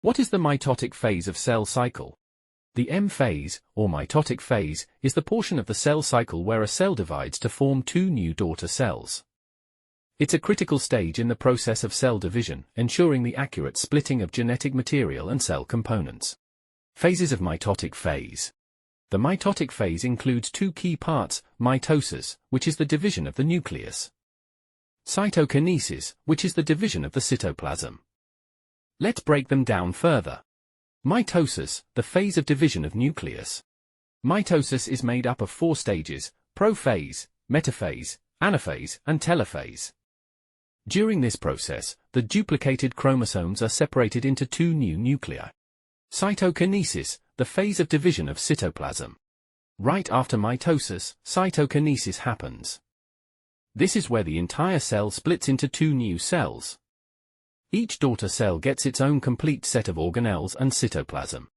What is the mitotic phase of cell cycle? The M phase, or mitotic phase, is the portion of the cell cycle where a cell divides to form two new daughter cells. It's a critical stage in the process of cell division, ensuring the accurate splitting of genetic material and cell components. Phases of mitotic phase. The mitotic phase includes two key parts: mitosis, which is the division of the nucleus; cytokinesis, which is the division of the cytoplasm. Let's break them down further. Mitosis, the phase of division of nucleus. Mitosis is made up of four stages: prophase, metaphase, anaphase, and telophase. During this process, the duplicated chromosomes are separated into two new nuclei. Cytokinesis, the phase of division of cytoplasm. Right after mitosis, cytokinesis happens. This is where the entire cell splits into two new cells. Each daughter cell gets its own complete set of organelles and cytoplasm.